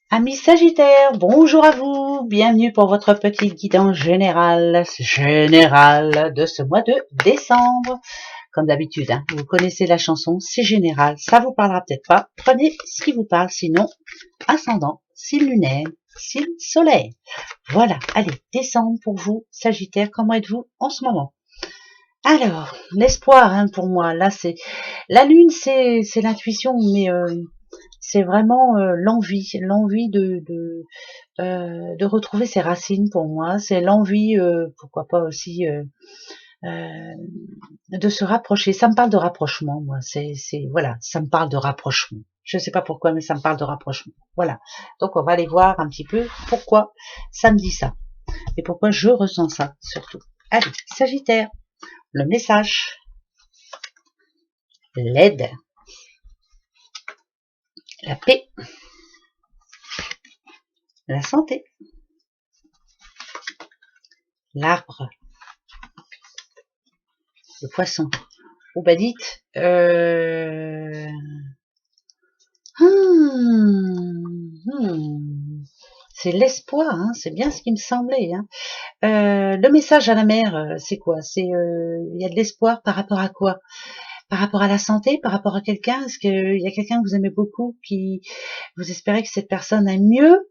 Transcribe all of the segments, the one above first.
Amis Sagittaires, bonjour à vous, bienvenue pour votre petite guidance générale de ce mois de décembre. Comme d'habitude, vous connaissez la chanson, c'est général, ça vous parlera peut-être pas, prenez ce qui vous parle, sinon ascendant, signe lunaire, signe soleil. Voilà, allez, décembre pour vous, Sagittaire, comment êtes-vous en ce moment? Alors, l'espoir pour moi, là c'est la lune, c'est l'intuition, mais c'est vraiment l'envie de retrouver ses racines pour moi. C'est l'envie, pourquoi pas aussi, euh, de se rapprocher. Ça me parle de rapprochement, moi. Voilà, ça me parle de rapprochement. Je ne sais pas pourquoi, mais ça me parle de rapprochement. Voilà. Donc on va aller voir un petit peu pourquoi ça me dit ça et pourquoi je ressens ça surtout. Allez, Sagittaire, le message, l'aide, la paix, la santé, l'arbre, le poisson. Ou bah dites, c'est l'espoir, c'est bien ce qui me semblait. Le message à la mère, c'est quoi? C'est il y a de l'espoir par rapport à quoi? Par rapport à la santé, par rapport à quelqu'un? Est-ce qu'il y a quelqu'un que vous aimez beaucoup, qui vous espérez que cette personne aille mieux?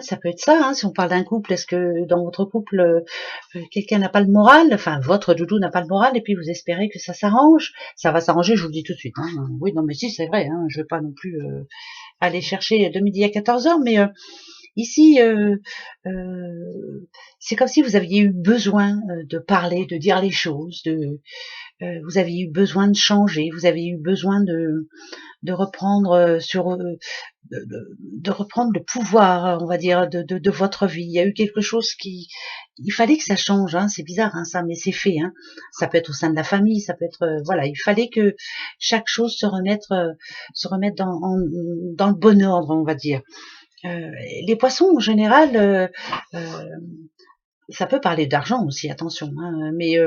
Ça peut être ça, si on parle d'un couple, est-ce que dans votre couple, quelqu'un n'a pas le moral, enfin votre doudou n'a pas le moral, et puis vous espérez que ça s'arrange? Ça va s'arranger, je vous le dis tout de suite. Oui, non mais si, c'est vrai, je vais pas non plus aller chercher de midi à 14h, mais ici, c'est comme si vous aviez eu besoin de parler, de dire les choses, vous aviez eu besoin de changer, vous avez eu besoin de reprendre de reprendre le pouvoir, on va dire, de votre vie. Il y a eu quelque chose il fallait que ça change, c'est bizarre, ça, mais c'est fait, Ça peut être au sein de la famille, ça peut être, voilà, il fallait que chaque chose se remette dans le bon ordre, on va dire. Les poissons, en général, ça peut parler d'argent aussi, attention, mais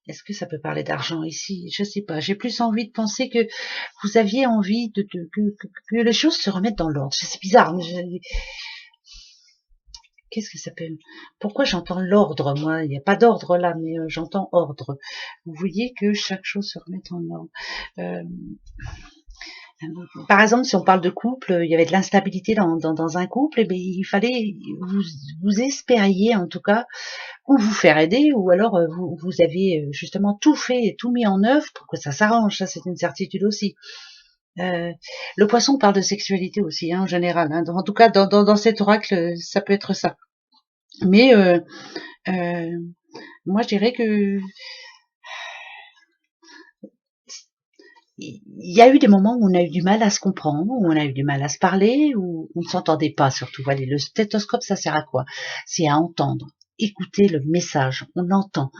est-ce que ça peut parler d'argent ici? Je sais pas. J'ai plus envie de penser que vous aviez envie que les choses se remettent dans l'ordre. C'est bizarre. Qu'est-ce que ça peut... Pourquoi j'entends l'ordre, moi? Il n'y a pas d'ordre là, mais j'entends ordre. Vous voyez que chaque chose se remette en ordre. Euh, Par exemple, si on parle de couple, il y avait de l'instabilité dans un couple, et bien il fallait, vous espériez en tout cas, ou vous faire aider, ou alors vous avez justement tout fait, tout mis en œuvre pour que ça s'arrange. Ça, c'est une certitude aussi. Le poisson parle de sexualité aussi, en général. En tout cas, dans cet oracle, ça peut être ça. Mais moi, je dirais que il y a eu des moments où on a eu du mal à se comprendre, où on a eu du mal à se parler, où on ne s'entendait pas surtout. Allez, le stéthoscope, ça sert à quoi? C'est à entendre, écouter le message, on entend.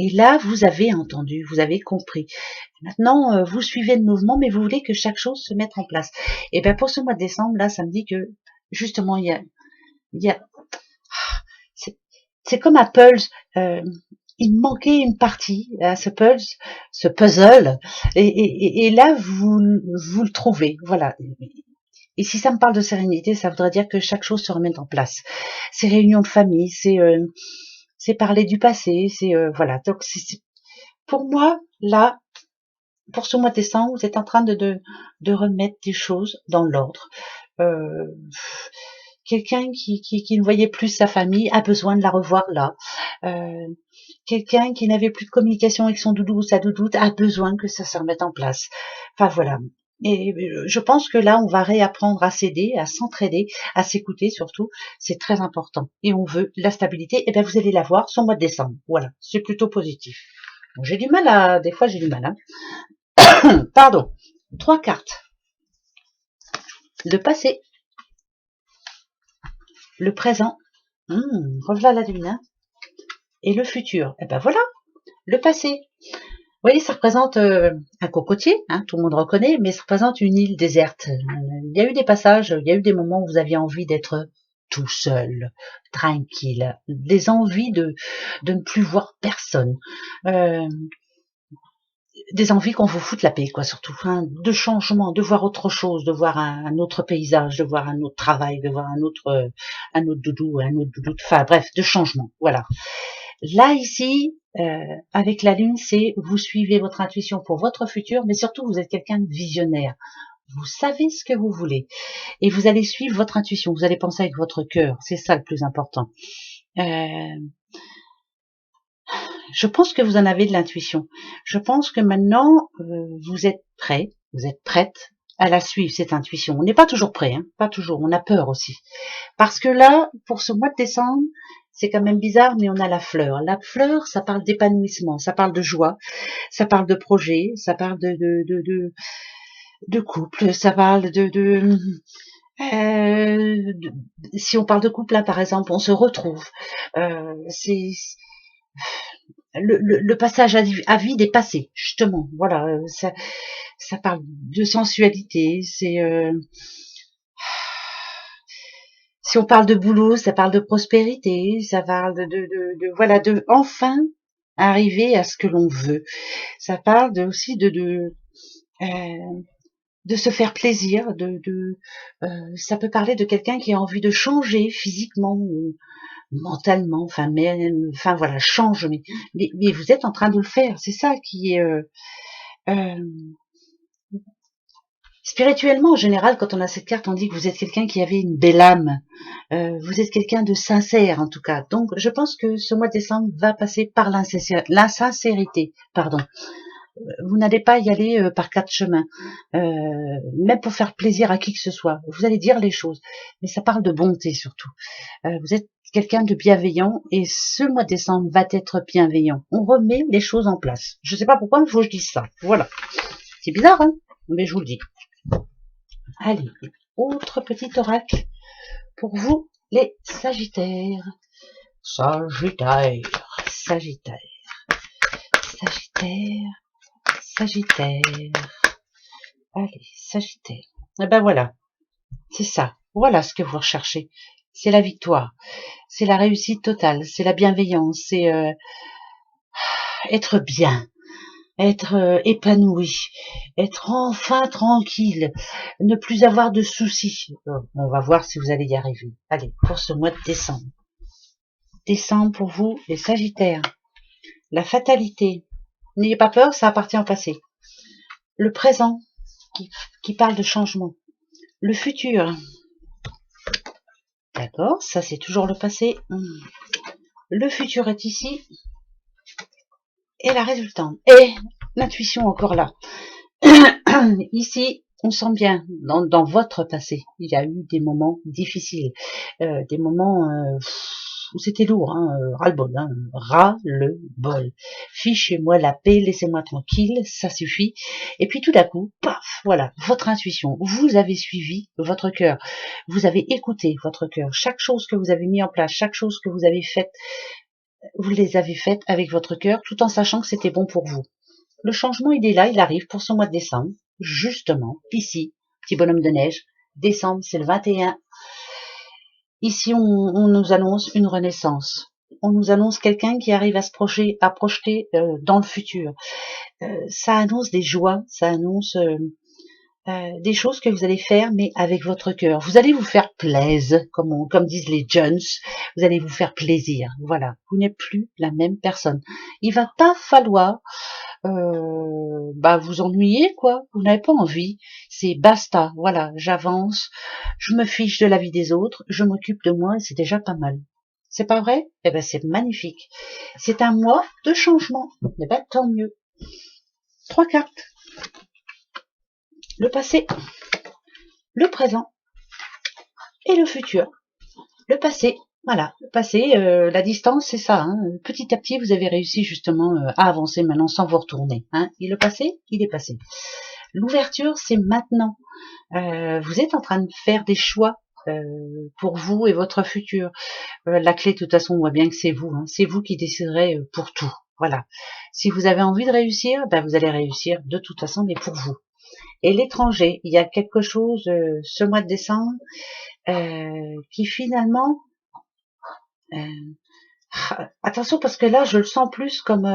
Et là, vous avez entendu, vous avez compris. Maintenant, vous suivez le mouvement, mais vous voulez que chaque chose se mette en place. Et bien pour ce mois de décembre, là, ça me dit que justement, il y a c'est comme un Pulse. Il manquait une partie à ce puzzle, et là vous le trouvez, voilà. Et si ça me parle de sérénité, ça voudrait dire que chaque chose se remet en place. C'est réunions de famille, c'est parler du passé, c'est voilà. Donc pour moi là, pour ce mois de décembre, vous êtes en train de remettre des choses dans l'ordre. Euh, Quelqu'un qui ne voyait plus sa famille a besoin de la revoir là. Quelqu'un qui n'avait plus de communication avec son doudou ou sa doudoute a besoin que ça se remette en place. Enfin voilà. Et je pense que là, on va réapprendre à s'aider, à s'entraider, à s'écouter surtout. C'est très important. Et on veut la stabilité. Et bien, vous allez la voir sur le mois de décembre. Voilà. C'est plutôt positif. Bon, j'ai du mal des fois, j'ai du mal, Pardon. 3 cartes. Le passé, le présent, revoilà la lune, et le futur. Et ben voilà, le passé. Vous voyez, ça représente un cocotier, tout le monde reconnaît, mais ça représente une île déserte. Il y a eu des passages, il y a eu des moments où vous aviez envie d'être tout seul, tranquille, des envies de ne plus voir personne. des envies qu'on vous foute la paix, quoi, surtout, hein, de changement, de voir autre chose, de voir un autre paysage, de voir un autre travail, de voir un autre doudou, enfin bref, de changement, voilà. Là, ici, avec la lune, c'est vous suivez votre intuition pour votre futur, mais surtout, vous êtes quelqu'un de visionnaire. Vous savez ce que vous voulez et vous allez suivre votre intuition, vous allez penser avec votre cœur, c'est ça le plus important. Je pense que vous en avez de l'intuition. Je pense que maintenant, vous êtes prêt, vous êtes prête à la suivre, cette intuition. On n'est pas toujours prêt, hein, pas toujours, on a peur aussi. Parce que là, pour ce mois de décembre, c'est quand même bizarre, mais on a la fleur. La fleur, ça parle d'épanouissement, ça parle de joie, ça parle de projet, ça parle de couple, ça parle si on parle de couple, là, par exemple, on se retrouve. C'est le passage à vide est passé, justement. Voilà, ça parle de sensualité. Si on parle de boulot, ça parle de prospérité, ça parle voilà, de enfin arriver à ce que l'on veut. Ça parle aussi de se faire plaisir, ça peut parler de quelqu'un qui a envie de changer physiquement, mentalement, enfin voilà, change, mais vous êtes en train de le faire, c'est ça qui est spirituellement en général. Quand on a cette carte, on dit que vous êtes quelqu'un qui avait une belle âme, vous êtes quelqu'un de sincère en tout cas. Donc je pense que ce mois de décembre va passer par l'insincérité, pardon. Vous n'allez pas y aller par quatre chemins, même pour faire plaisir à qui que ce soit. Vous allez dire les choses, mais ça parle de bonté surtout. Vous êtes quelqu'un de bienveillant et ce mois de décembre va être bienveillant. On remet les choses en place. Je ne sais pas pourquoi, il faut que je dise ça. Voilà. C'est bizarre, hein, mais je vous le dis. Allez, autre petit oracle pour vous, les Sagittaires. Sagittaire, Sagittaire, Sagittaire, Sagittaire. Allez, Sagittaire. Et ben voilà, c'est ça. Voilà ce que vous recherchez. C'est la victoire, c'est la réussite totale, c'est la bienveillance, c'est être bien, être épanoui, être enfin tranquille, ne plus avoir de soucis. On va voir si vous allez y arriver. Allez, pour ce mois de décembre. Décembre pour vous, les Sagittaires. La fatalité. N'ayez pas peur, ça appartient au passé. Le présent, qui parle de changement. Le futur. D'accord, ça c'est toujours le passé. Le futur est ici. Et la résultante. Et l'intuition encore là. Ici, on sent bien dans votre passé, il y a eu des moments difficiles, des moments où c'était lourd, hein, ras-le-bol, hein, ras-le-bol. Fichez-moi la paix, laissez-moi tranquille, ça suffit. Et puis tout d'un coup, paf, voilà, votre intuition, vous avez suivi votre cœur, vous avez écouté votre cœur. Chaque chose que vous avez mis en place, chaque chose que vous avez faite, vous les avez faites avec votre cœur, tout en sachant que c'était bon pour vous. Le changement, il est là, il arrive pour ce mois de décembre, justement, ici, petit bonhomme de neige, décembre, c'est le 21. Ici, on nous annonce une renaissance. On nous annonce quelqu'un qui arrive à se projeter dans le futur. Ça annonce des joies, ça annonce des choses que vous allez faire, mais avec votre cœur. Vous allez vous faire plaisir, comme disent les Jones, vous allez vous faire plaisir. Voilà, vous n'êtes plus la même personne. Il va pas falloir vous ennuyer, quoi. Vous n'avez pas envie. C'est basta. Voilà, j'avance. Je me fiche de la vie des autres. Je m'occupe de moi et c'est déjà pas mal. C'est pas vrai? Eh ben, c'est magnifique. C'est un mois de changement. Eh ben, tant mieux. 3 cartes. Le passé, le présent et le futur. Le passé. Voilà, le passé, la distance, c'est ça. Hein. Petit à petit, vous avez réussi justement à avancer maintenant sans vous retourner. Hein. Et le passé, il est passé. L'ouverture, c'est maintenant. Vous êtes en train de faire des choix pour vous et votre futur. La clé, de toute façon, on voit bien que c'est vous. Hein. C'est vous qui déciderez pour tout. Voilà. Si vous avez envie de réussir, vous allez réussir de toute façon, mais pour vous. Et l'étranger, il y a quelque chose ce mois de décembre qui finalement... attention, parce que là, je le sens plus comme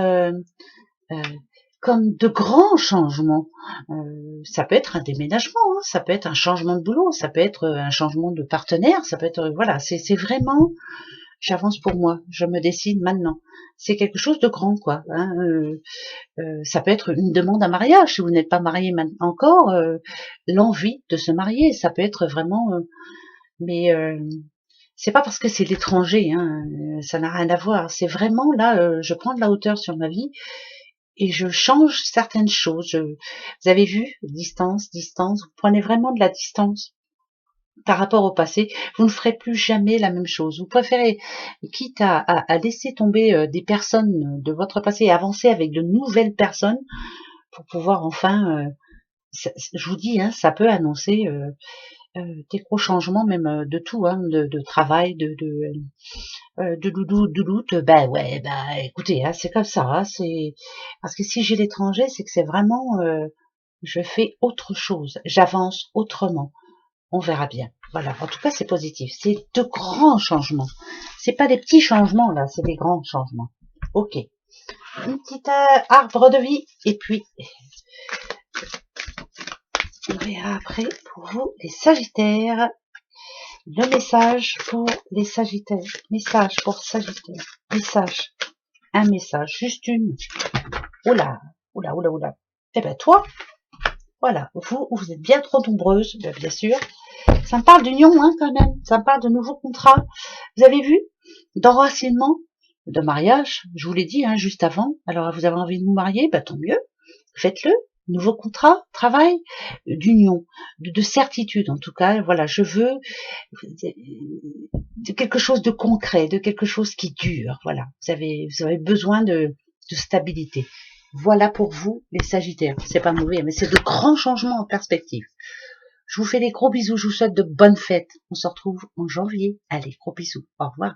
comme de grands changements. Ça peut être un déménagement, hein, ça peut être un changement de boulot, ça peut être un changement de partenaire, ça peut être, voilà, c'est vraiment, j'avance pour moi, je me décide maintenant. C'est quelque chose de grand, quoi. Hein, ça peut être une demande à mariage, si vous n'êtes pas marié encore, l'envie de se marier, ça peut être vraiment, mais c'est pas parce que c'est l'étranger, hein, ça n'a rien à voir. C'est vraiment là, je prends de la hauteur sur ma vie et je change certaines choses. Vous avez vu, distance, distance, vous prenez vraiment de la distance par rapport au passé. Vous ne ferez plus jamais la même chose. Vous préférez, quitte à laisser tomber des personnes de votre passé et avancer avec de nouvelles personnes pour pouvoir enfin, je vous dis, hein, ça peut annoncer des gros changements, même de tout, hein, de travail, de doute, bah ouais, bah écoutez, hein, c'est comme ça, hein, c'est parce que si j'ai l'étranger, c'est que c'est vraiment, je fais autre chose, j'avance autrement. On verra bien. Voilà, en tout cas, c'est positif. C'est de grands changements. C'est pas des petits changements là, c'est des grands changements. Ok. Une petite arbre de vie et puis on verra après pour vous les Sagittaires. Le message pour les Sagittaires. Message pour Sagittaire. Message. Un message. Juste une. Oula. Oula, oula, oula. Eh ben, toi, voilà. Vous êtes bien trop nombreuses, bien sûr. Ça me parle d'union, hein, quand même. Ça me parle de nouveaux contrats. Vous avez vu? D'enracinement, de mariage. Je vous l'ai dit, hein, juste avant. Alors, vous avez envie de vous marier? Ben, tant mieux. Faites-le. Nouveau contrat, travail, d'union, de certitude en tout cas. Voilà, je veux de quelque chose de concret, de quelque chose qui dure. Voilà, vous avez besoin de stabilité. Voilà pour vous les Sagittaires. C'est pas mauvais, mais c'est de grands changements en perspective. Je vous fais des gros bisous, je vous souhaite de bonnes fêtes. On se retrouve en janvier. Allez, gros bisous. Au revoir.